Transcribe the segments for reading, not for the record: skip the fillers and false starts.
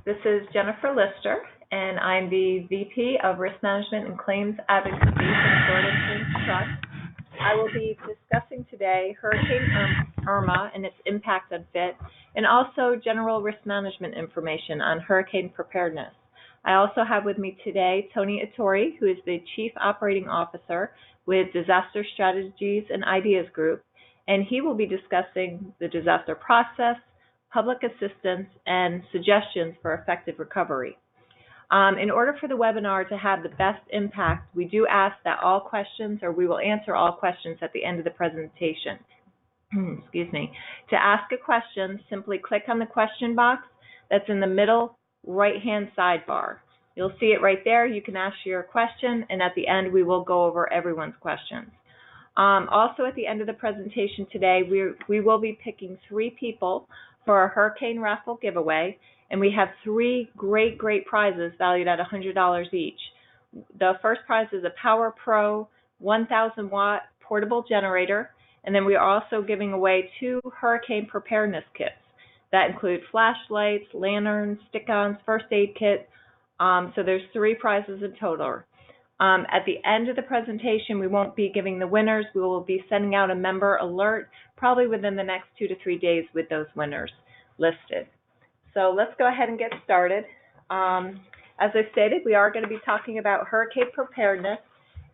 This is Jennifer Lister, and I'm the VP of Risk Management and Claims Advocacy for the Florida Insurance Trust. I will be discussing today Hurricane Irma and its impact on FIT, and also general risk management information on hurricane preparedness. I also have with me today Tony Ettore, who is the Chief Operating Officer with Disaster Strategies and Ideas Group, and he will be discussing the disaster process, public assistance, and suggestions for effective recovery. In order for the webinar to have the best impact, we do ask that all questions, or we will answer all questions at the end of the presentation. Excuse me. To ask a question, simply click on the question box that's in the middle right-hand sidebar. You'll see it right there. You can ask your question, and at the end, we will go over everyone's questions. Also, at the end of the presentation today, we will be picking 3 people for our hurricane raffle giveaway, and we have 3 great prizes valued at $100 each. The first prize is a Power Pro 1,000-watt portable generator, and then we are also giving away 2 hurricane preparedness kits that include flashlights, lanterns, stick-ons, first aid kit. So there's 3 prizes in total. At the end of the presentation, we won't be giving the winners. We will be sending out a member alert probably within the next 2 to 3 days with those winners listed. So let's go ahead and get started. As I stated, we are going to be talking about hurricane preparedness,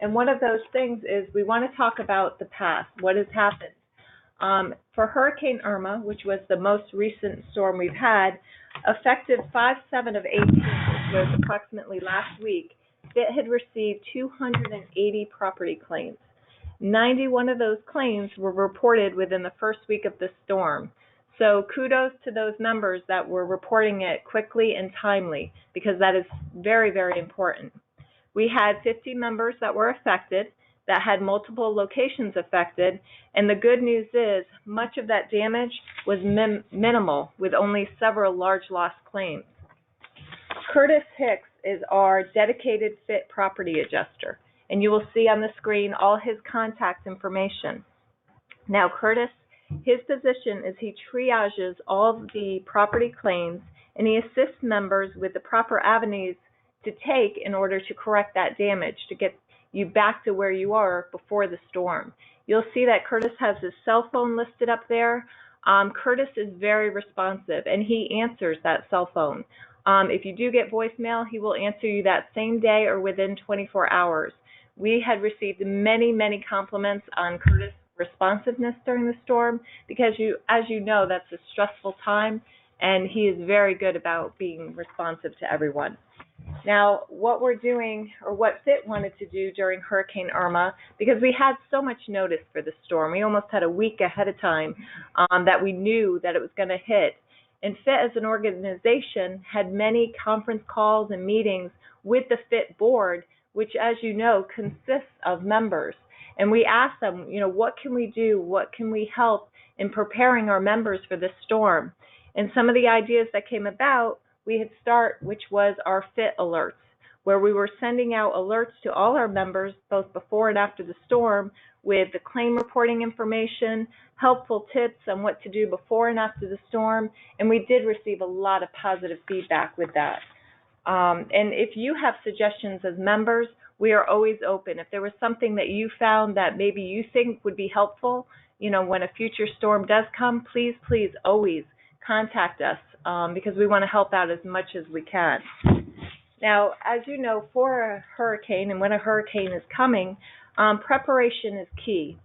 and one of those things is we want to talk about the past, what has happened. For Hurricane Irma, which was the most recent storm we've had, effective 5/7 of 18, which was approximately last week, it had received 280 property claims. 91 of those claims were reported within the first week of the storm. So kudos to those members that were reporting it quickly and timely, because that is very important. We had 50 members that were affected, that had multiple locations affected, and the good news is much of that damage was minimal, with only several large loss claims. Curtis Hicks is our dedicated FIT property adjuster, and you will see on the screen all his contact information. Now, Curtis, his position is he triages all of the property claims, and he assists members with the proper avenues to take in order to correct that damage, to get you back to where you are before the storm. You'll see that Curtis has his cell phone listed up there. Curtis is very responsive, and he answers that cell phone. If you do get voicemail, he will answer you that same day or within 24 hours. We had received many compliments on Curtis' responsiveness during the storm because, as you know, that's a stressful time, and he is very good about being responsive to everyone. Now, what we're doing, or what FIT wanted to do during Hurricane Irma, because we had so much notice for the storm, we almost had a week ahead of time that we knew that it was going to hit. And FIT as an organization had many conference calls and meetings with the FIT board, which, as you know, consists of members. And we asked them, what can we do? What can we help in preparing our members for this storm? And some of the ideas that came about, we had which was our FIT alerts, where we were sending out alerts to all our members, both before and after the storm, with the claim reporting information, helpful tips on what to do before and after the storm, and we did receive a lot of positive feedback with that. And if you have suggestions as members, we are always open. If there was something that you found that maybe you think would be helpful, when a future storm does come, please always contact us because we want to help out as much as we can. Now, as you know, for a hurricane and when a hurricane is coming, preparation is key.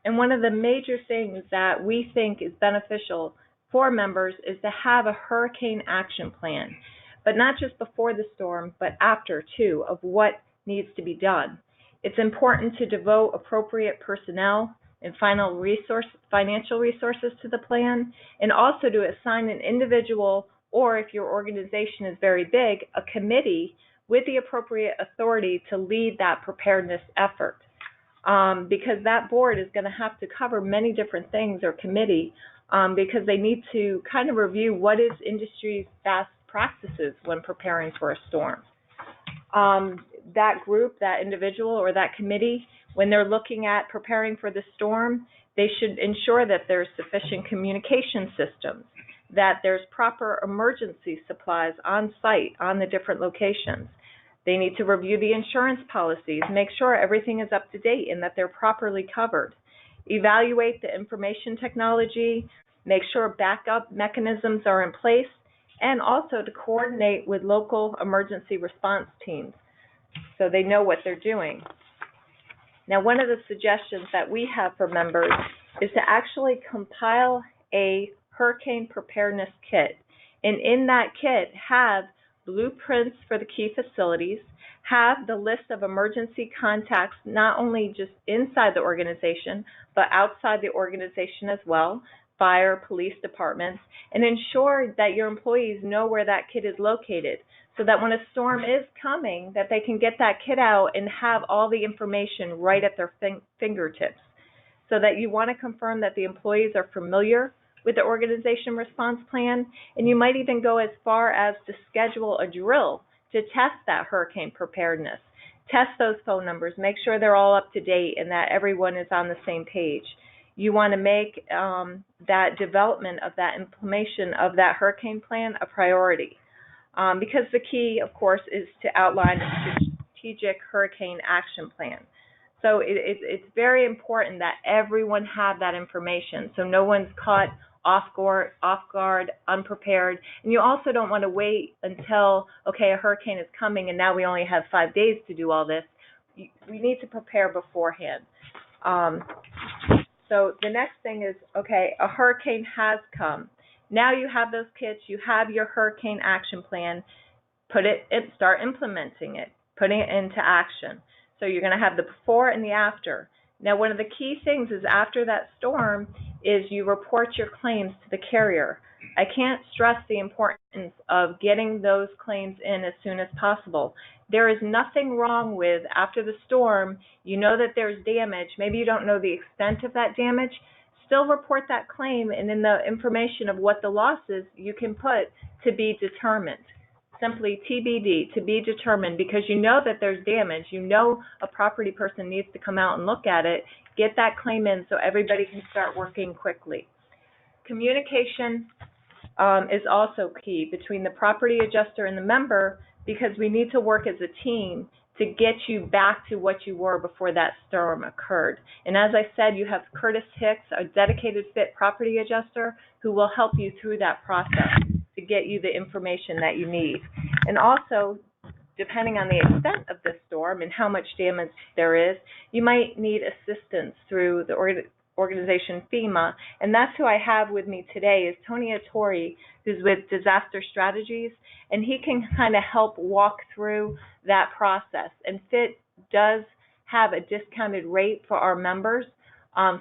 And one of the major things that we think is beneficial for members is to have a hurricane action plan, but not just before the storm, but after too, of what needs to be done. It's important to devote appropriate personnel and financial resources to the plan, and also to assign an individual, or if your organization is very big, a committee with the appropriate authority to lead that preparedness effort. Because that board is going to have to cover many different things, or committee, because they need to kind of review what is industry's best practices when preparing for a storm. That group, that individual, or that committee, when they're looking at preparing for the storm, they should ensure that there's sufficient communication systems, that there's proper emergency supplies on site on the different locations. They need to review the insurance policies, make sure everything is up to date and that they're properly covered. Evaluate the information technology, make sure backup mechanisms are in place, and also to coordinate with local emergency response teams so they know what they're doing. Now, one of the suggestions that we have for members is to actually compile a hurricane preparedness kit. And in that kit, have blueprints for the key facilities, have the list of emergency contacts, not only just inside the organization, but outside the organization as well, fire, police departments, and ensure that your employees know where that kit is located so that when a storm is coming, that they can get that kit out and have all the information right at their fingertips. So that you want to confirm that the employees are familiar with the organization response plan, and you might even go as far as to schedule a drill to test that hurricane preparedness. Test those phone numbers, make sure they're all up to date and that everyone is on the same page. You want to make that development of that implementation of that hurricane plan a priority because the key, of course, is to outline a strategic hurricane action plan. So it's very important that everyone have that information so no one's caught off guard, unprepared. And you also don't want to wait until, okay, a hurricane is coming and now we only have 5 days to do all this. We need to prepare beforehand. So the next thing is, okay, a hurricane has come. Now you have those kits, you have your hurricane action plan, start implementing it, putting it into action. So you're going to have the before and the after. Now, one of the key things is after that storm is you report your claims to the carrier. I can't stress the importance of getting those claims in as soon as possible. There is nothing wrong with, after the storm, you know that there's damage. Maybe you don't know the extent of that damage. Still report that claim, and in the information of what the loss is, you can put to be determined. Simply TBD, to be determined, because you know that there's damage. You know a property person needs to come out and look at it. Get that claim in so everybody can start working quickly. Communication is also key between the property adjuster and the member, because we need to work as a team to get you back to what you were before that storm occurred. And as I said, you have Curtis Hicks, a dedicated fit property adjuster, who will help you through that process to get you the information that you need. And also, depending on the extent of the storm and how much damage there is, you might need assistance through the organization FEMA, and that's who I have with me today is Tony Ettore, who's with Disaster Strategies, and he can kind of help walk through that process. And FIT does have a discounted rate for our members,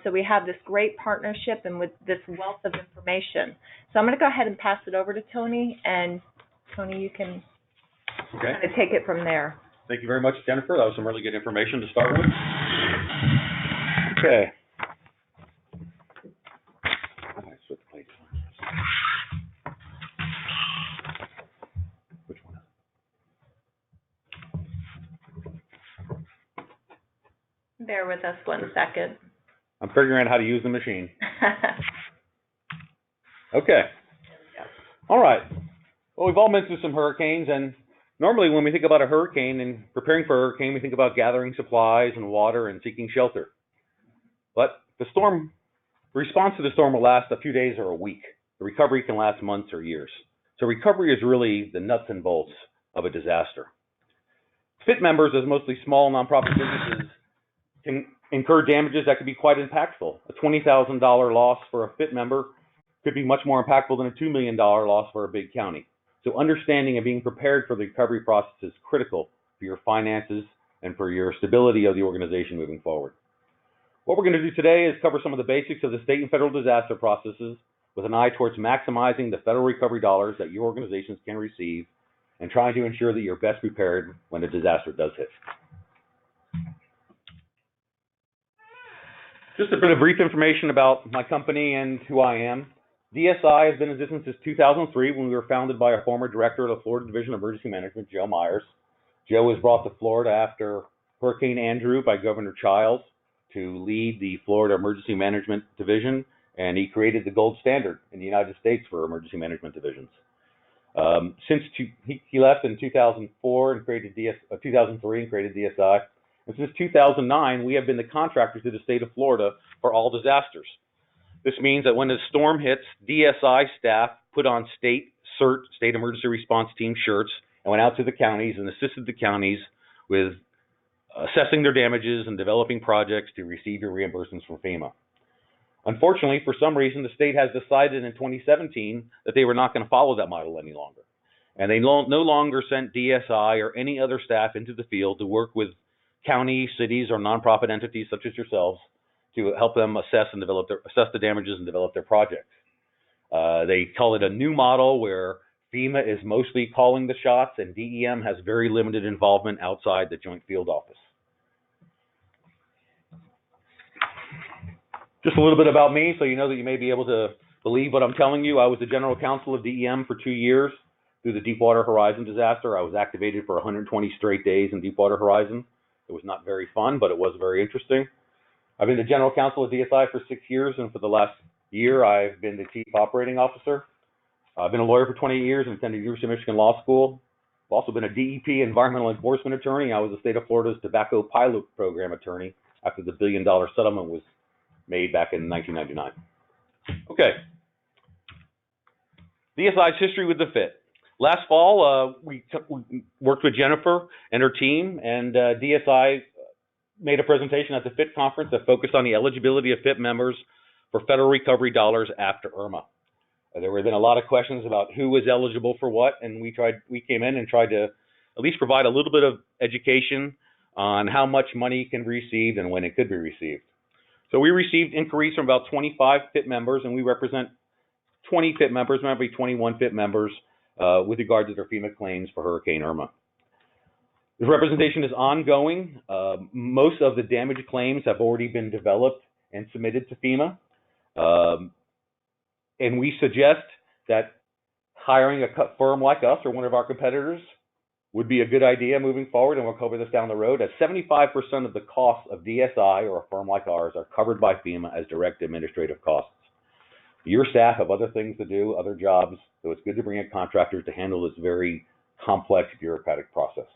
so we have this great partnership and with this wealth of information. So I'm going to go ahead and pass it over to Tony, and Tony, you can kind of take it from there. Thank you very much, Jennifer. That was some really good information to start with. Okay. Which one? Bear with us 1 second. I'm figuring out how to use the machine. Okay. All right. Well, we've all been through some hurricanes, and normally when we think about a hurricane and preparing for a hurricane, we think about gathering supplies and water and seeking shelter. But the response to the storm will last a few days or a week. The recovery can last months or years. So recovery is really the nuts and bolts of a disaster. FIT members, as mostly small nonprofit businesses, can incur damages that could be quite impactful. A $20,000 loss for a FIT member could be much more impactful than a $2 million loss for a big county. So understanding and being prepared for the recovery process is critical for your finances and for your stability of the organization moving forward. What we're going to do today is cover some of the basics of the state and federal disaster processes with an eye towards maximizing the federal recovery dollars that your organizations can receive and trying to ensure that you're best prepared when a disaster does hit. Just a bit of brief information about my company and who I am. DSI has been in existence since 2003 when we were founded by our former director of the Florida Division of Emergency Management, Joe Myers. Joe was brought to Florida after Hurricane Andrew by Governor Childs to lead the Florida Emergency Management Division and he created the gold standard in the United States for emergency management divisions. He left in 2004 and created 2003 and created DSI, and since 2009 we have been the contractors to the state of Florida for all disasters. This means that when a storm hits, DSI staff put on state emergency response team shirts and went out to the counties and assisted the counties with assessing their damages and developing projects to receive your reimbursements from FEMA. Unfortunately, for some reason, the state has decided in 2017 that they were not going to follow that model any longer. And they no longer sent DSI or any other staff into the field to work with counties, cities, or nonprofit entities such as yourselves to help them assess the damages and develop their projects. They call it a new model where FEMA is mostly calling the shots and DEM has very limited involvement outside the Joint Field Office. Just a little bit about me, so you know that you may be able to believe what I'm telling you. I was the general counsel of DEM for 2 years through the Deepwater Horizon disaster. I was activated for 120 straight days in Deepwater Horizon. It was not very fun, but it was very interesting. I've been the general counsel of DSI for 6 years, and for the last year, I've been the chief operating officer. I've been a lawyer for 20 years and attended University of Michigan Law School. I've also been a DEP environmental enforcement attorney. I was the state of Florida's tobacco pilot program attorney after the $1 billion settlement was made back in 1999. Okay. DSI's history with the FIT. Last fall, we worked with Jennifer and her team, and DSI made a presentation at the FIT conference that focused on the eligibility of FIT members for federal recovery dollars after Irma. There were then a lot of questions about who was eligible for what, and we came in and tried to at least provide a little bit of education on how much money can be received and when it could be received. So we received inquiries from about 25 FIT members, and we represent 20 FIT members, maybe 21 FIT members, with regard to their FEMA claims for Hurricane Irma. This representation is ongoing. Most of the damage claims have already been developed and submitted to FEMA. And we suggest that hiring a firm like us or one of our competitors would be a good idea moving forward, and we'll cover this down the road, as 75% of the costs of DSI or a firm like ours are covered by FEMA as direct administrative costs. Your staff have other things to do, other jobs, so it's good to bring in contractors to handle this very complex bureaucratic process.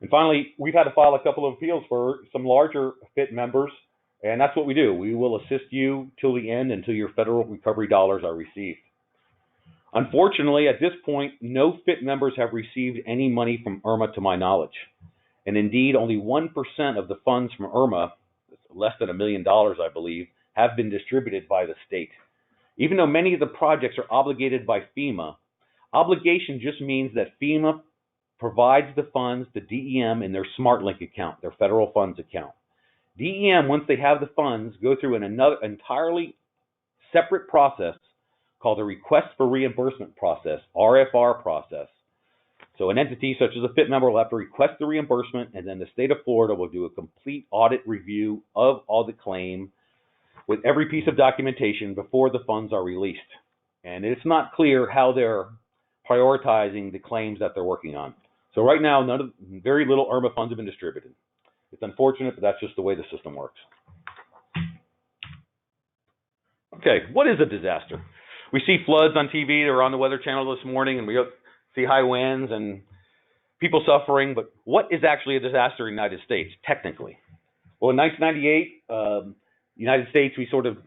And finally, we've had to file a couple of appeals for some larger FIT members, and that's what we do. We will assist you till the end until your federal recovery dollars are received. Unfortunately, at this point, no FIT members have received any money from Irma to my knowledge. And indeed, only 1% of the funds from Irma, less than $1 million, I believe, have been distributed by the state. Even though many of the projects are obligated by FEMA, obligation just means that FEMA provides the funds to DEM in their SmartLink account, their federal funds account. DEM, once they have the funds, go through an entirely separate process called the Request for Reimbursement process, RFR process. So an entity such as a FIT member will have to request the reimbursement, and then the state of Florida will do a complete audit review of all the claim with every piece of documentation before the funds are released. And it's not clear how they're prioritizing the claims that they're working on. So right now, very little Irma funds have been distributed. It's unfortunate, but that's just the way the system works. Okay, what is a disaster? We see floods on TV. They were on the Weather Channel this morning, and we see high winds and people suffering. But what is actually a disaster in the United States, technically? Well, in 1998, the United States, we sort of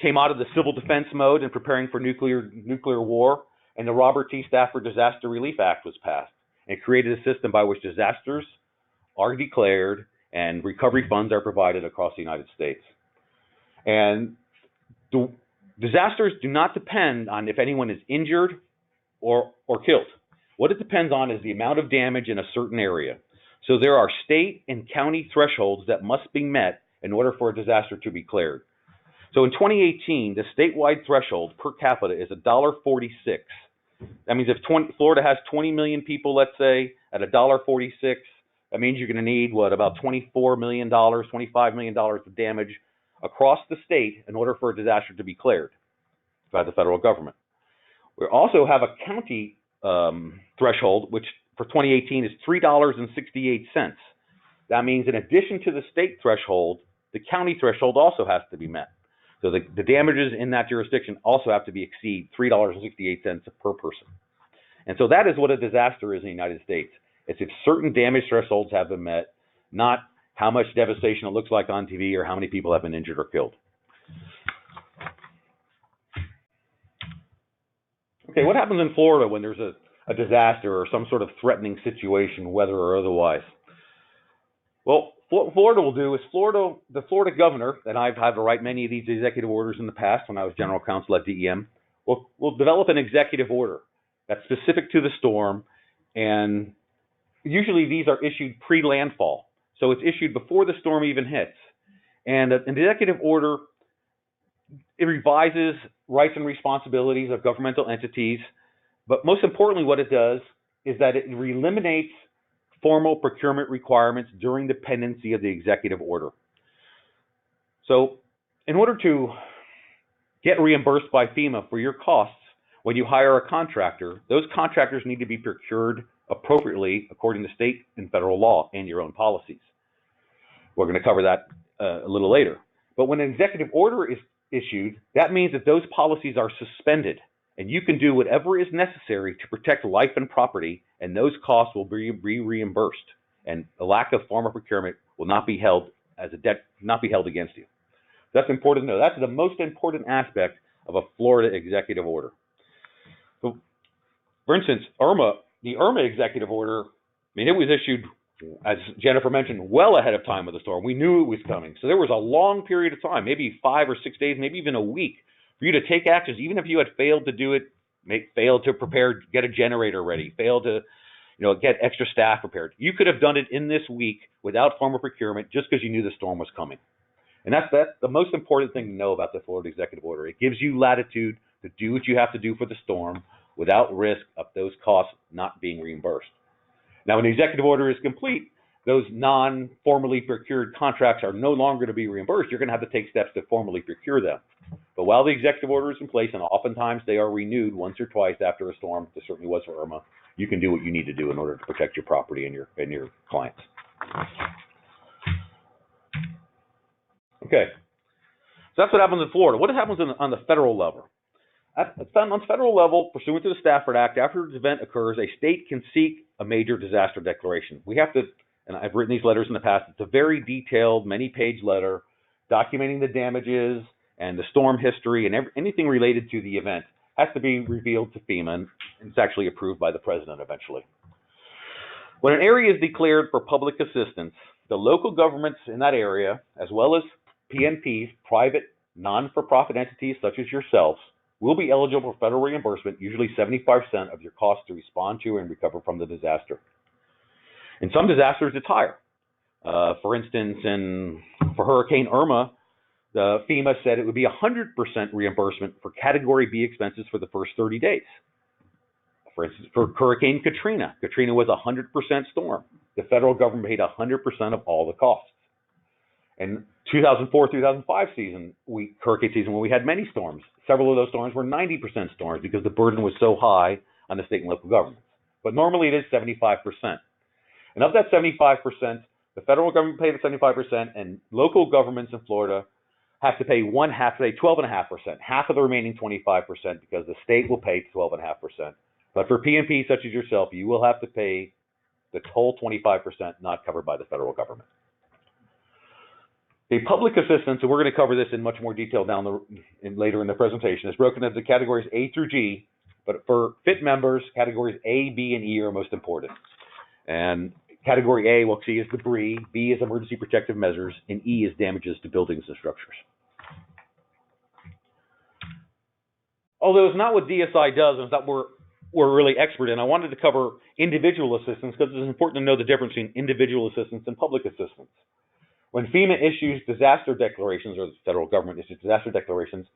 came out of the civil defense mode and preparing for nuclear war, and the Robert T. Stafford Disaster Relief Act was passed. It created a system by which disasters are declared and recovery funds are provided across the United States. And the disasters do not depend on if anyone is injured or killed. What it depends on is the amount of damage in a certain area. So there are state and county thresholds that must be met in order for a disaster to be declared. So in 2018, the statewide threshold per capita is $1.46. That means if Florida has 20 million people, let's say, at $1.46, that means you're going to need, about $24 million, $25 million of damage across the state in order for a disaster to be declared by the federal government. We also have a county threshold, which for 2018 is $3.68. That means in addition to the state threshold, the county threshold also has to be met. So the damages in that jurisdiction also have to exceed $3.68 per person. And so that is what a disaster is in the United States. It's if certain damage thresholds have been met, not how much devastation it looks like on TV or how many people have been injured or killed. Okay, what happens in Florida when there's a disaster or some sort of threatening situation, weather or otherwise? Well, Florida will do is the Florida governor, and I've had to write many of these executive orders in the past when I was general counsel at DEM, will develop an executive order that's specific to the storm, and usually these are issued pre-landfall. So it's issued before the storm even hits. And an executive order, it revises rights and responsibilities of governmental entities, but most importantly what it does is that it eliminates formal procurement requirements during the pendency of the executive order. So in order to get reimbursed by FEMA for your costs, when you hire a contractor, those contractors need to be procured appropriately according to state and federal law and your own policies. We're going to cover that a little later. But when an executive order is issued, that means that those policies are suspended, and you can do whatever is necessary to protect life and property, and those costs will be reimbursed, and a lack of formal procurement will not be held as a debt, not be held against you. That's important to know. That's the most important aspect of a Florida executive order. So, for instance, the Irma executive order, I mean, it was issued, as Jennifer mentioned, well ahead of time of the storm. We knew it was coming. So there was a long period of time, maybe 5 or 6 days, maybe even a week, for you to take actions, even if you had failed to do it, failed to prepare, get a generator ready, failed to get extra staff prepared. You could have done it in this week without formal procurement just because you knew the storm was coming. And that's the most important thing to know about the Florida executive order. It gives you latitude to do what you have to do for the storm without risk of those costs not being reimbursed. Now, when the executive order is complete, those non-formally procured contracts are no longer to be reimbursed. You're going to have to take steps to formally procure them. But while the executive order is in place, and oftentimes they are renewed once or twice after a storm, this certainly was for Irma, you can do what you need to do in order to protect your property and your clients. Okay, so that's what happens in Florida. What happens on the federal level? On the federal level, pursuant to the Stafford Act, after an event occurs, a state can seek a major disaster declaration. We have to, and I've written these letters in the past, it's a very detailed, many-page letter documenting the damages and the storm history and anything related to the event has to be revealed to FEMA, and it's actually approved by the president eventually. When an area is declared for public assistance, the local governments in that area, as well as PNPs, private, non-for-profit entities such as yourselves, will be eligible for federal reimbursement, usually 75% of your costs to respond to and recover from the disaster. In some disasters, it's higher. For instance, for Hurricane Irma, the FEMA said it would be 100% reimbursement for Category B expenses for the first 30 days. For instance, for Hurricane Katrina was a 100% storm. The federal government paid 100% of all the costs. In 2004-2005 hurricane season, when we had many storms, several of those storms were 90% storms because the burden was so high on the state and local governments. But normally it is 75%. And of that 75%, the federal government paid the 75%, and local governments in Florida have to pay 12.5%, half of the remaining 25%, because the state will pay 12.5%. But for PNP such as yourself, you will have to pay the whole 25% not covered by the federal government. The public assistance, and we're going to cover this in much more detail later in the presentation, is broken into categories A through G, but for FIT members, categories A, B, and E are most important. And category A, we'll see, is debris, B is emergency protective measures, and E is damages to buildings and structures. Although it's not what DSI does, and it's not what we're really expert in, I wanted to cover individual assistance because it's important to know the difference between individual assistance and public assistance. When FEMA issues disaster declarations, or the federal government issues disaster declarations,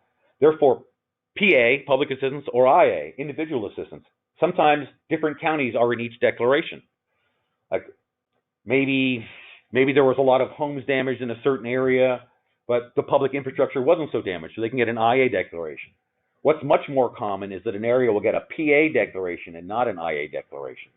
therefore PA, public assistance, or IA, individual assistance. Sometimes different counties are in each declaration. Like maybe there was a lot of homes damaged in a certain area, but the public infrastructure wasn't so damaged, so they can get an IA declaration. What's much more common is that an area will get a PA declaration and not an IA declaration.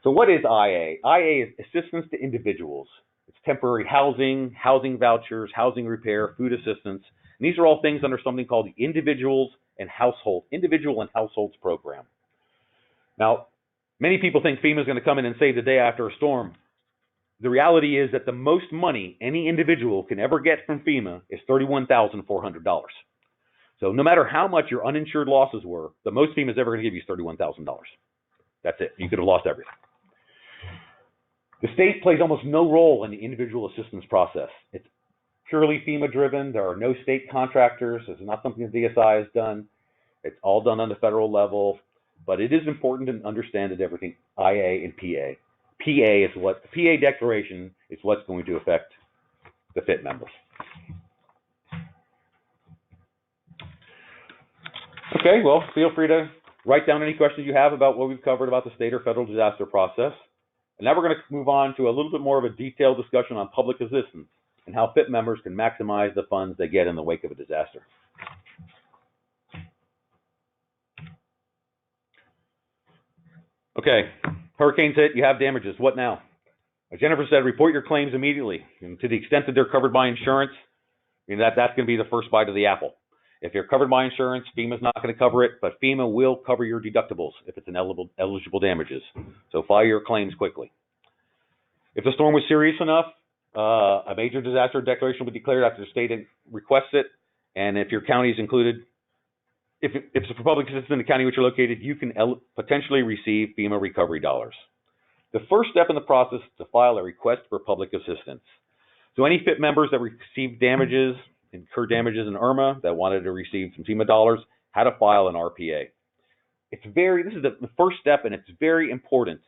So what is IA? IA is assistance to individuals. It's temporary housing, housing vouchers, housing repair, food assistance. And these are all things under something called the Individual and Households Program. Now, many people think FEMA is going to come in and save the day after a storm. The reality is that the most money any individual can ever get from FEMA is $31,400. So no matter how much your uninsured losses were, the most FEMA is ever going to give you is $31,000. That's it. You could have lost everything. The state plays almost no role in the individual assistance process. It's purely FEMA driven. There are no state contractors. It's not something that DSI has done. It's all done on the federal level. But it is important to understand that everything IA and PA. The PA declaration is what's going to affect the FIT members. Okay, well, feel free to write down any questions you have about what we've covered about the state or federal disaster process. And now we're going to move on to a little bit more of a detailed discussion on public assistance and how FIT members can maximize the funds they get in the wake of a disaster. Okay, hurricanes hit, you have damages. What now? As Jennifer said, report your claims immediately. And to the extent that they're covered by insurance, that's going to be the first bite of the apple. If you're covered by insurance, FEMA's not going to cover it, but FEMA will cover your deductibles if it's an eligible damages. So file your claims quickly. If the storm was serious enough, a major disaster declaration will be declared after the state requests it. And if your county is included, if it's for public assistance in the county in which you're located, you can potentially receive FEMA recovery dollars. The first step in the process is to file a request for public assistance. So any FIT members that received damages, incurred damages in Irma, that wanted to receive some FEMA dollars, had to file an RPA. This is the first step, and it's very important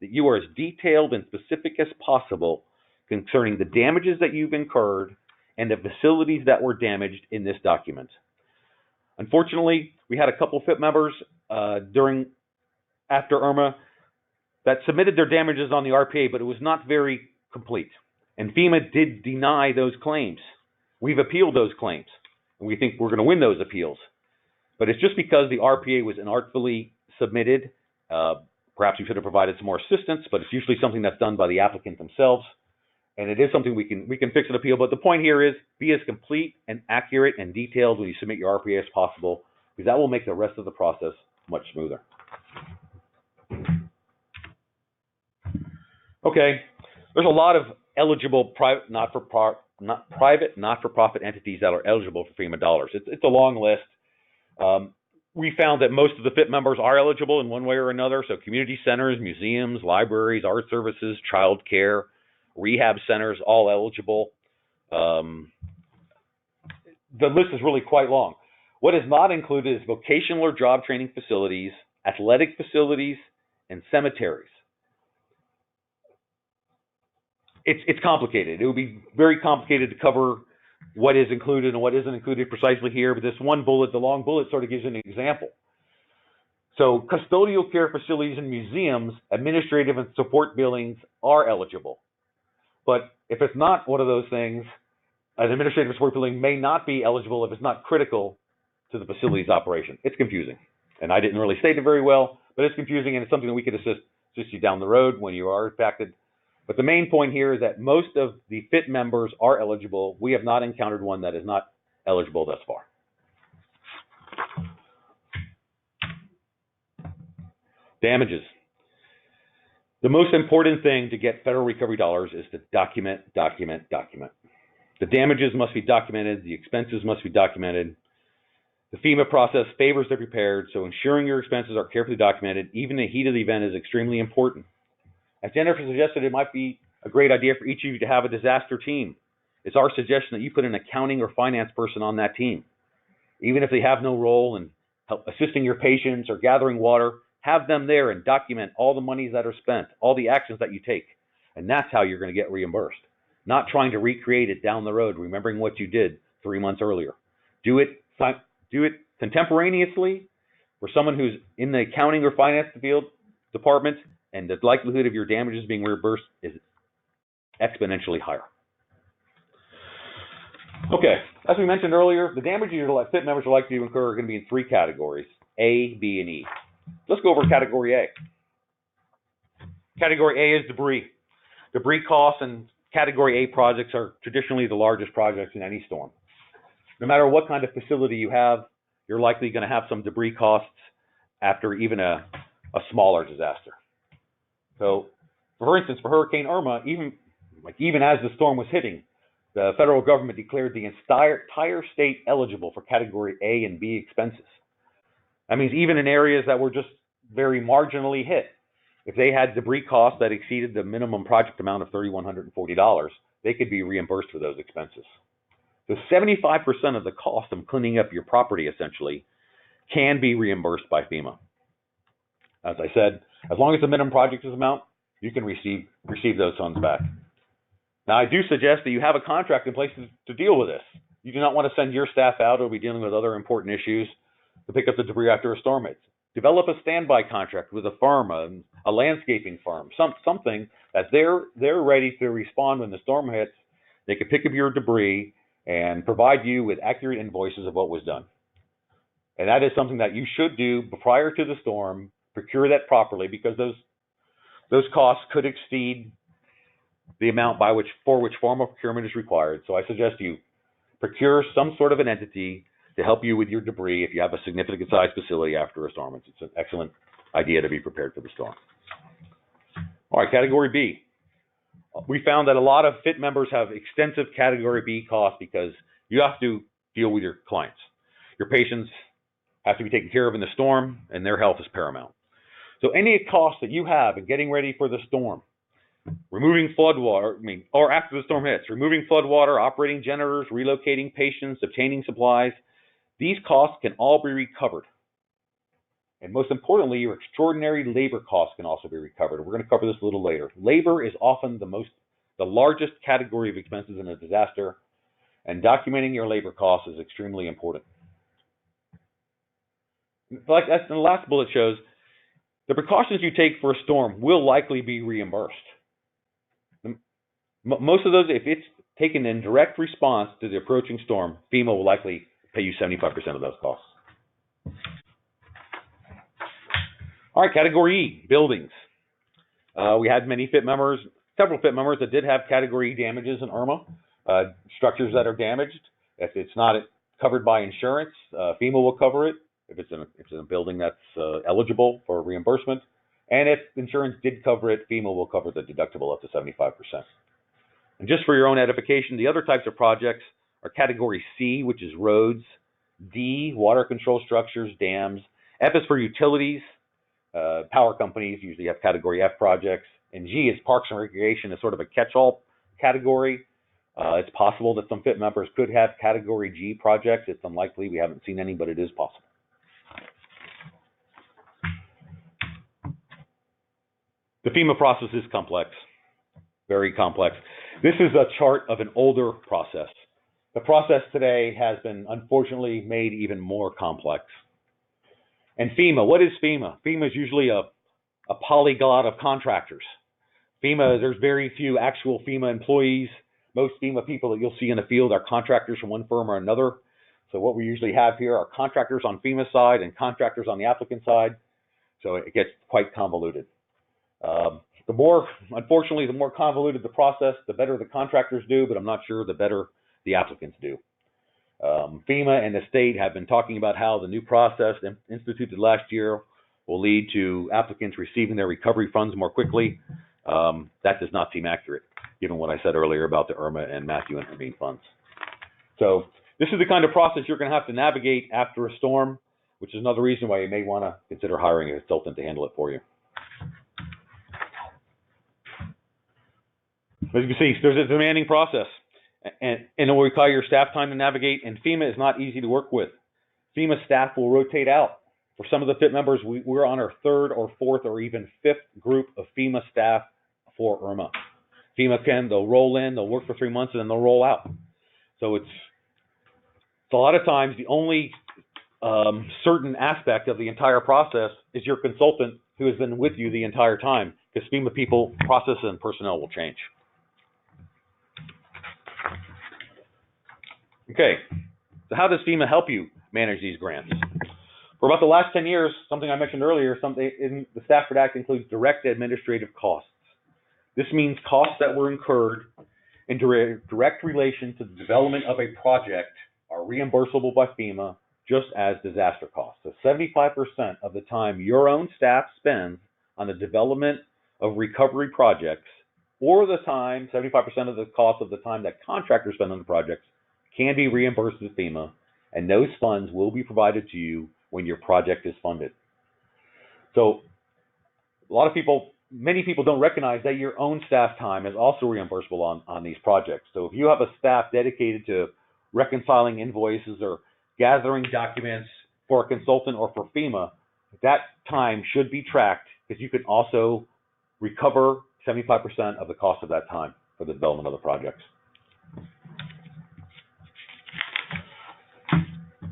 that you are as detailed and specific as possible concerning the damages that you've incurred and the facilities that were damaged in this document. Unfortunately, we had a couple of FIT members after Irma that submitted their damages on the RPA, but it was not very complete. And FEMA did deny those claims. We've appealed those claims, and we think we're going to win those appeals. But it's just because the RPA was inartfully submitted. Perhaps we should have provided some more assistance, but it's usually something that's done by the applicant themselves. And it is something we can fix an appeal. But the point here is be as complete and accurate and detailed when you submit your RPA as possible, because that will make the rest of the process much smoother. Okay, there's a lot of eligible private not-for-profit entities that are eligible for FEMA dollars. It's a long list. We found that most of the FIT members are eligible in one way or another. So community centers, museums, libraries, art services, child care, rehab centers, all eligible. The list is really quite long. What is not included is vocational or job training facilities, athletic facilities, and cemeteries. It's complicated. It would be very complicated to cover what is included and what isn't included precisely here, but this one bullet, the long bullet, sort of gives you an example. So custodial care facilities and museums, administrative and support buildings are eligible. But if it's not one of those things, an administrative support building may not be eligible if it's not critical to the facility's operation. It's confusing. And I didn't really state it very well, but it's confusing, and it's something that we could assist you down the road when you are impacted. But the main point here is that most of the FIT members are eligible. We have not encountered one that is not eligible thus far. Damages. The most important thing to get federal recovery dollars is to document. The damages must be documented. The expenses must be documented. The FEMA process favors the prepared, so ensuring your expenses are carefully documented, even in the heat of the event, is extremely important. As Jennifer suggested, it might be a great idea for each of you to have a disaster team. It's our suggestion that you put an accounting or finance person on that team. Even if they have no role in assisting your patients or gathering water, have them there and document all the monies that are spent, all the actions that you take. And that's how you're going to get reimbursed. Not trying to recreate it down the road, remembering what you did 3 months earlier. Do it contemporaneously for someone who's in the accounting or finance field department, and the likelihood of your damages being reimbursed is exponentially higher. Okay, as we mentioned earlier, the damages your FIT members are likely to incur are going to be in 3 categories, A, B, and E. Let's go over Category A. Category A is debris. Debris costs and Category A projects are traditionally the largest projects in any storm. No matter what kind of facility you have, you're likely going to have some debris costs after even a smaller disaster. So, for instance, for Hurricane Irma, even as the storm was hitting, the federal government declared the entire state eligible for Category A and B expenses. That means even in areas that were just very marginally hit, if they had debris costs that exceeded the minimum project amount of $3,140, they could be reimbursed for those expenses. So 75% of the cost of cleaning up your property, essentially, can be reimbursed by FEMA. As I said, as long as the minimum project amount, you can receive those funds back. Now, I do suggest that you have a contract in place to deal with this. You do not want to send your staff out or be dealing with other important issues to pick up the debris after a storm hits. Develop a standby contract with a firm, a landscaping firm, something that they're ready to respond when the storm hits. They can pick up your debris and provide you with accurate invoices of what was done. And that is something that you should do prior to the storm. Procure that properly, because those costs could exceed the amount for which formal procurement is required. So I suggest you procure some sort of an entity to help you with your debris if you have a significant sized facility after a storm. It's an excellent idea to be prepared for the storm. All right, Category B. We found that a lot of FIT members have extensive Category B costs because you have to deal with your clients. Your patients have to be taken care of in the storm, and their health is paramount. So any costs that you have in getting ready for the storm, removing floodwater, or after the storm hits, removing floodwater, operating generators, relocating patients, obtaining supplies, these costs can all be recovered. And most importantly, your extraordinary labor costs can also be recovered. We're going to cover this a little later. Labor is often the largest category of expenses in a disaster, and documenting your labor costs is extremely important. Like that's the last bullet shows, the precautions you take for a storm will likely be reimbursed. Most of those, if it's taken in direct response to the approaching storm, FEMA will likely pay you 75% of those costs. All right, Category E, buildings. We had several FIT members that did have Category E damages in Irma, structures that are damaged. If it's not covered by insurance, FEMA will cover it if it's in a building that's eligible for reimbursement. And if insurance did cover it, FEMA will cover the deductible up to 75%. And just for your own edification, the other types of projects are Category C, which is roads, D, water control structures, dams, F is for utilities. Power companies usually have Category F projects, and G is parks and recreation, is sort of a catch-all category. It's possible that some FIT members could have Category G projects. It's unlikely. We haven't seen any, but it is possible. The FEMA process is complex, very complex. This is a chart of an older process. The process today has been, unfortunately, made even more complex. And FEMA, what is FEMA? FEMA is usually a polyglot of contractors. FEMA, there's very few actual FEMA employees. Most FEMA people that you'll see in the field are contractors from one firm or another. So what we usually have here are contractors on FEMA side and contractors on the applicant side. So it gets quite convoluted. Unfortunately, the more convoluted the process, the better the contractors do, but I'm not sure the better the applicants do. FEMA and the state have been talking about how the new process instituted last year will lead to applicants receiving their recovery funds more quickly. That does not seem accurate, given what I said earlier about the Irma and Matthew intervened funds. So this is the kind of process you're going to have to navigate after a storm, which is another reason why you may want to consider hiring a consultant to handle it for you. As you can see, there's a demanding process, and it will require your staff time to navigate, and FEMA is not easy to work with. FEMA staff will rotate out. For some of the FIT members, we're on our third or fourth or even fifth group of FEMA staff for Irma. They'll roll in, they'll work for 3 months, and then they'll roll out. So it's a lot of times the only certain aspect of the entire process is your consultant who has been with you the entire time, because FEMA people, process, and personnel will change. Okay, so how does FEMA help you manage these grants? For about the last 10 years, something I mentioned earlier, something in the Stafford Act includes direct administrative costs. This means costs that were incurred in direct relation to the development of a project are reimbursable by FEMA just as disaster costs. So 75% of the time your own staff spends on the development of recovery projects, or the time, 75% of the cost of the time that contractors spend on the projects, can be reimbursed with FEMA, and those funds will be provided to you when your project is funded. So many people don't recognize that your own staff time is also reimbursable on these projects. So if you have a staff dedicated to reconciling invoices or gathering documents for a consultant or for FEMA, that time should be tracked, because you can also recover 75% of the cost of that time for the development of the projects.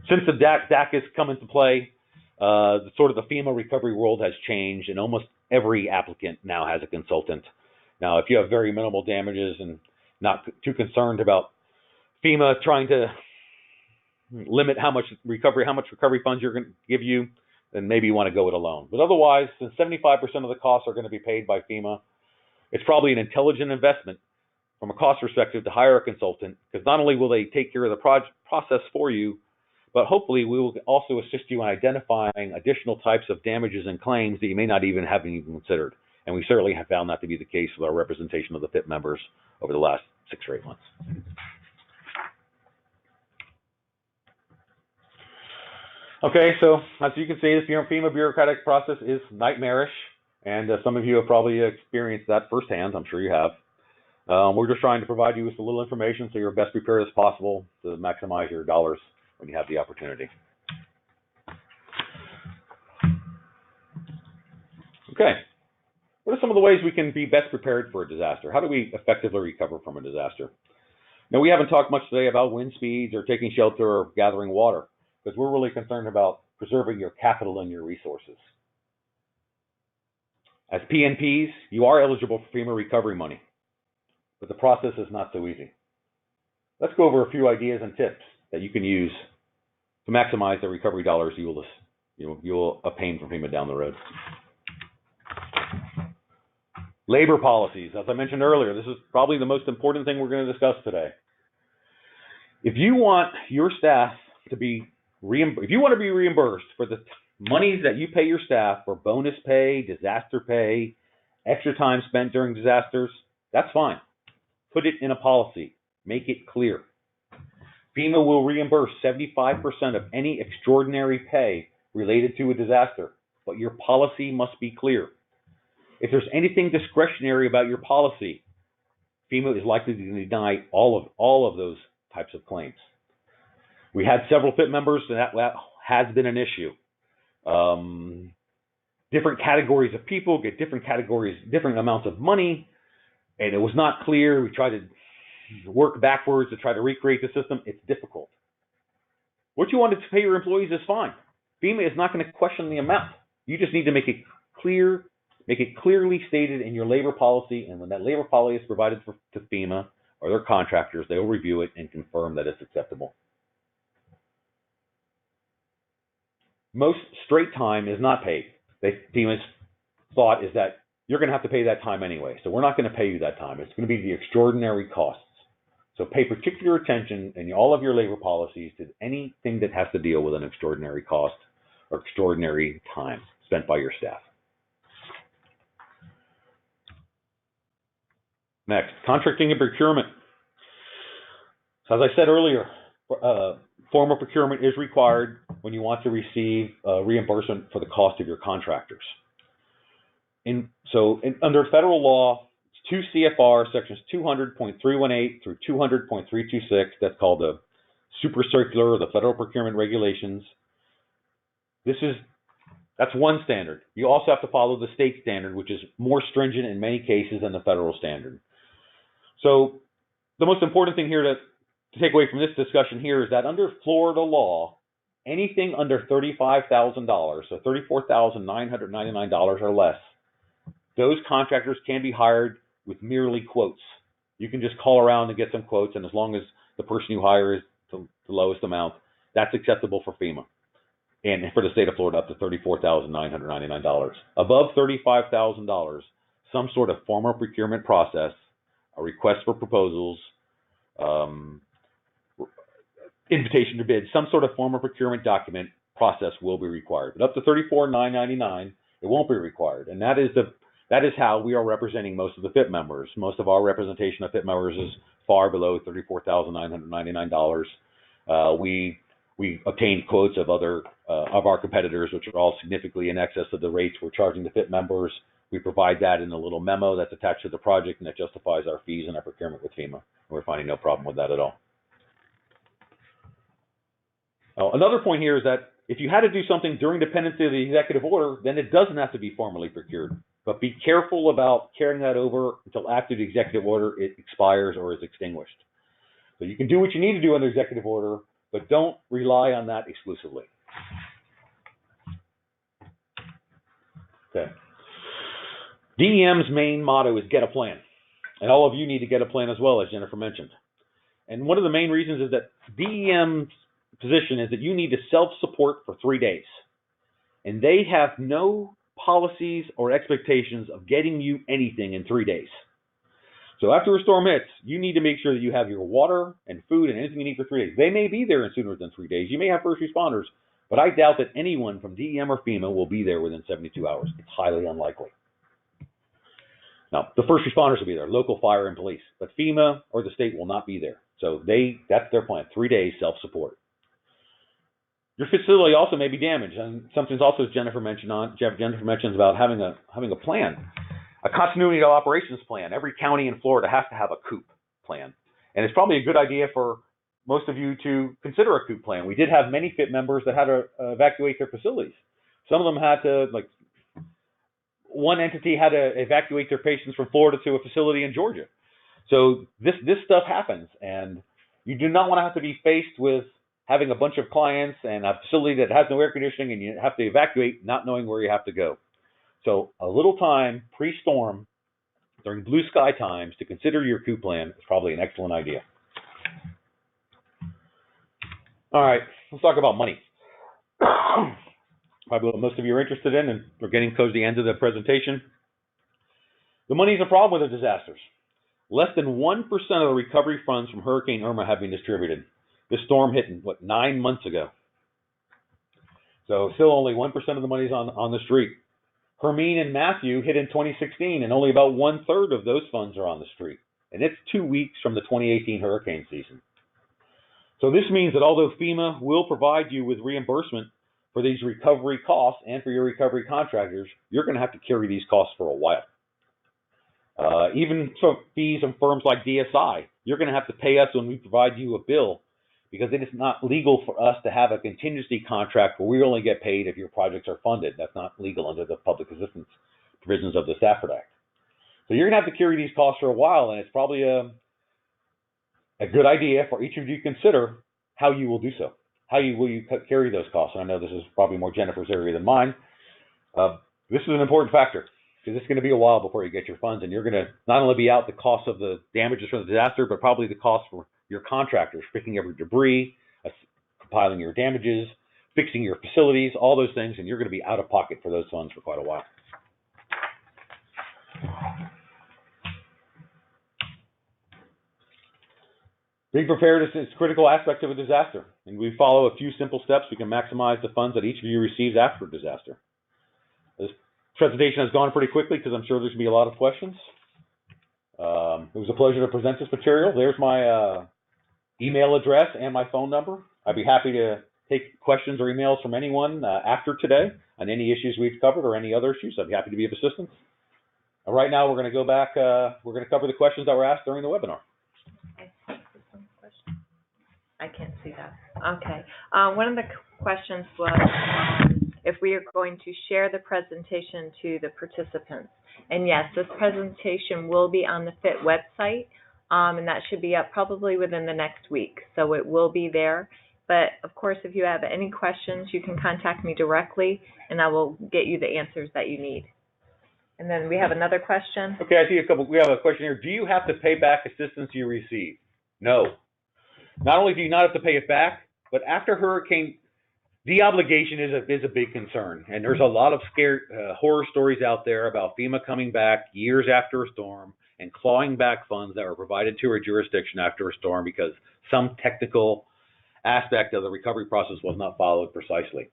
Since the DAC has come into play, the FEMA recovery world has changed, and almost every applicant now has a consultant. Now, if you have very minimal damages and not too concerned about FEMA trying to limit how much recovery funds you're going to give you, then maybe you want to go it alone. But otherwise, since 75% of the costs are going to be paid by FEMA, it's probably an intelligent investment from a cost perspective to hire a consultant, because not only will they take care of the process for you, but hopefully we will also assist you in identifying additional types of damages and claims that you may not even have considered. And we certainly have found that to be the case with our representation of the FIP members over the last 6 or 8 months. Okay, so as you can see, the FEMA bureaucratic process is nightmarish, and some of you have probably experienced that firsthand. I'm sure you have. We're just trying to provide you with a little information so you're best prepared as possible to maximize your dollars when you have the opportunity. Okay, what are some of the ways we can be best prepared for a disaster? How do we effectively recover from a disaster? Now, we haven't talked much today about wind speeds or taking shelter or gathering water, because we're really concerned about preserving your capital and your resources. As PNPs, you are eligible for FEMA recovery money, but the process is not so easy. Let's go over a few ideas and tips that you can use to maximize the recovery dollars you will obtain from FEMA down the road. Labor policies. As I mentioned earlier, this is probably the most important thing we're going to discuss today. If you want your staff to be reimbursed for the monies that you pay your staff for bonus pay, disaster pay, extra time spent during disasters, that's fine. Put it in a policy. Make it clear. FEMA will reimburse 75% of any extraordinary pay related to a disaster, but your policy must be clear. If there's anything discretionary about your policy, FEMA is likely to deny all of those types of claims. We had several FIP members, and that has been an issue. Different categories of people get different amounts of money, and it was not clear. We tried to work backwards to try to recreate the system. It's difficult. What you wanted to pay your employees is fine. FEMA is not going to question the amount. You just need to make it clear, make it clearly stated in your labor policy, and when that labor policy is provided to FEMA or their contractors, they will review it and confirm that it's acceptable. Most straight time is not paid. FEMA's thought is that you're going to have to pay that time anyway, so we're not going to pay you that time. It's going to be the extraordinary costs. So pay particular attention in all of your labor policies to anything that has to deal with an extraordinary cost or extraordinary time spent by your staff. Next, contracting and procurement. So as I said earlier, formal procurement is required when you want to receive reimbursement for the cost of your contractors. Under federal law, it's 2 CFR sections 200.318 through 200.326. That's called the Super Circular, the Federal Procurement Regulations. That's one standard. You also have to follow the state standard, which is more stringent in many cases than the federal standard. So the most important thing here to take away from this discussion here is that under Florida law, anything under $35,000, so $34,999 or less, those contractors can be hired with merely quotes. You can just call around and get some quotes, and as long as the person you hire is the lowest amount, that's acceptable for FEMA. And for the state of Florida, up to $34,999. Above $35,000, some sort of formal procurement process, a request for proposals, invitation to bid, some sort of form of procurement document process will be required. But up to $34,999, it won't be required. And that is how we are representing most of the FIP members. Most of our representation of FIP members is far below $34,999. We obtained quotes of other of our competitors, which are all significantly in excess of the rates we're charging the FIP members. We provide that in a little memo that's attached to the project, and that justifies our fees and our procurement with FEMA. We're finding no problem with that at all. Another point here is that if you had to do something during dependency of the executive order, then it doesn't have to be formally procured. But be careful about carrying that over until after the executive order it expires or is extinguished. So you can do what you need to do under executive order, but don't rely on that exclusively. Okay. DEM's main motto is get a plan. And all of you need to get a plan as well, as Jennifer mentioned. And one of the main reasons is that DEM's position is that you need to self-support for 3 days. And they have no policies or expectations of getting you anything in 3 days. So after a storm hits, you need to make sure that you have your water and food and anything you need for 3 days. They may be there in sooner than 3 days. You may have first responders, but I doubt that anyone from DEM or FEMA will be there within 72 hours. It's highly unlikely. Now, the first responders will be there, local fire and police, but FEMA or the state will not be there. So that's their plan, 3 days self-support. Your facility also may be damaged, and something's also Jennifer mentions about having a plan, a continuity of operations plan. Every county in Florida has to have a COOP plan, and it's probably a good idea for most of you to consider a COOP plan. We did have many FIP members that had to evacuate their facilities. Some of them had to, like, one entity had to evacuate their patients from Florida to a facility in Georgia. So this stuff happens, and you do not want to have to be faced with having a bunch of clients and a facility that has no air conditioning and you have to evacuate not knowing where you have to go. So a little time pre-storm during blue sky times to consider your COOP plan is probably an excellent idea. All right, let's talk about money. Probably what most of you are interested in, and we're getting close to the end of the presentation. The money is a problem with the disasters. Less than 1% of the recovery funds from Hurricane Irma have been distributed. This storm hit, 9 months ago. So still only 1% of the money is on the street. Hermine and Matthew hit in 2016, and only about 1/3 of those funds are on the street. And it's 2 weeks from the 2018 hurricane season. So this means that although FEMA will provide you with reimbursement for these recovery costs and for your recovery contractors, you're going to have to carry these costs for a while. Even for fees from firms like DSI, you're going to have to pay us when we provide you a bill, because it is not legal for us to have a contingency contract where we only get paid if your projects are funded. That's not legal under the public assistance provisions of the Stafford Act. So you're going to have to carry these costs for a while, and it's probably a good idea for each of you to consider how you will do so. How will you carry those costs? And I know this is probably more Jennifer's area than mine. This is an important factor, because it's going to be a while before you get your funds, and you're going to not only be out the cost of the damages from the disaster, but probably the cost for your contractors, picking up your debris, compiling your damages, fixing your facilities, all those things, and you're going to be out of pocket for those funds for quite a while. Being prepared is a critical aspect of a disaster, and we follow a few simple steps. We can maximize the funds that each of you receives after a disaster. This presentation has gone pretty quickly because I'm sure there's going to be a lot of questions. It was a pleasure to present this material. There's my email address and my phone number. I'd be happy to take questions or emails from anyone after today on any issues we've covered or any other issues. I'd be happy to be of assistance. Right now, we're going to go back. We're going to cover the questions that were asked during the webinar. I can't see that. Okay. One of the questions was if we are going to share the presentation to the participants. And yes, this presentation will be on the FIT website, and that should be up probably within the next week. So it will be there. But of course, if you have any questions, you can contact me directly, and I will get you the answers that you need. And then we have another question. Okay, I see a couple. We have a question here. Do you have to pay back assistance you receive? No. Not only do you not have to pay it back, but after hurricane, the obligation is a big concern. And there's a lot of horror stories out there about FEMA coming back years after a storm and clawing back funds that were provided to our jurisdiction after a storm because some technical aspect of the recovery process was not followed precisely.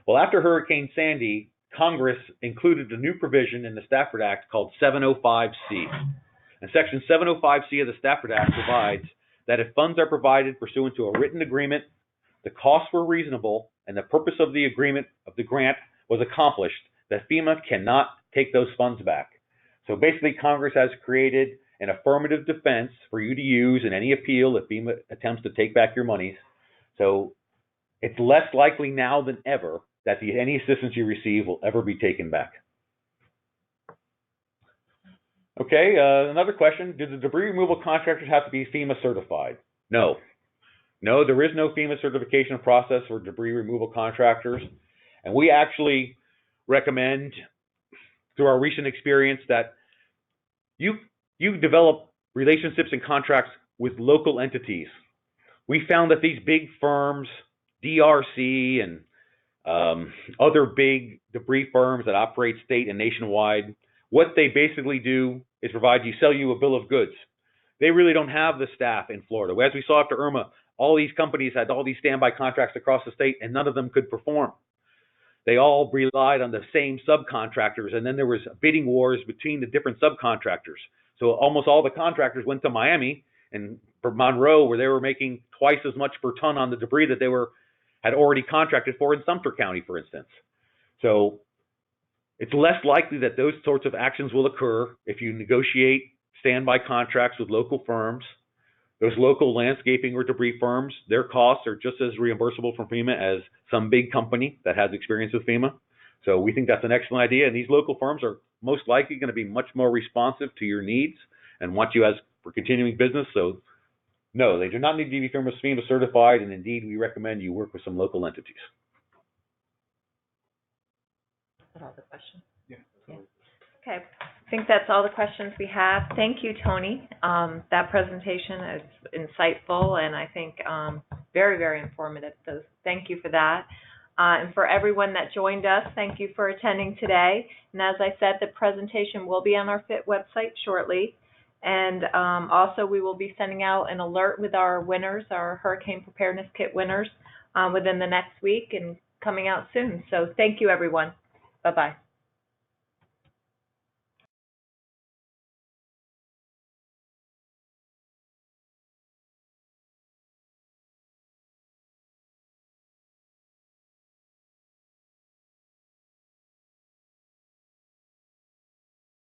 Well, after Hurricane Sandy, Congress included a new provision in the Stafford Act called 705C. And Section 705C of the Stafford Act provides that if funds are provided pursuant to a written agreement, the costs were reasonable, and the purpose of the agreement of the grant was accomplished, that FEMA cannot take those funds back. So basically, Congress has created an affirmative defense for you to use in any appeal if FEMA attempts to take back your monies. So it's less likely now than ever that any assistance you receive will ever be taken back. Okay, another question. Do the debris removal contractors have to be FEMA certified? No. No, there is no FEMA certification process for debris removal contractors. And we actually recommend, through our recent experience, that you develop relationships and contracts with local entities. We found that these big firms, DRC and other big debris firms that operate state and nationwide, what they basically do is sell you a bill of goods. They really don't have the staff in Florida. As we saw after Irma, all these companies had all these standby contracts across the state, and none of them could perform. They all relied on the same subcontractors, and then there was bidding wars between the different subcontractors. So almost all the contractors went to Miami and for Monroe, where they were making twice as much per ton on the debris that they had already contracted for in Sumter County, for instance. So it's less likely that those sorts of actions will occur if you negotiate standby contracts with local firms. Those local landscaping or debris firms, their costs are just as reimbursable from FEMA as some big company that has experience with FEMA. So we think that's an excellent idea. And these local firms are most likely going to be much more responsive to your needs and want you as for continuing business. So no, they do not need to be FEMA certified. And indeed, we recommend you work with some local entities. Is that all the questions? Yeah. Okay, I think that's all the questions we have. Thank you, Tony. That presentation is insightful and I think very, very informative. So thank you for that. And for everyone that joined us, thank you for attending today. And as I said, the presentation will be on our FIT website shortly. And also we will be sending out an alert with our winners, our Hurricane Preparedness Kit winners, within the next week and coming out soon. So thank you, everyone. Bye-bye.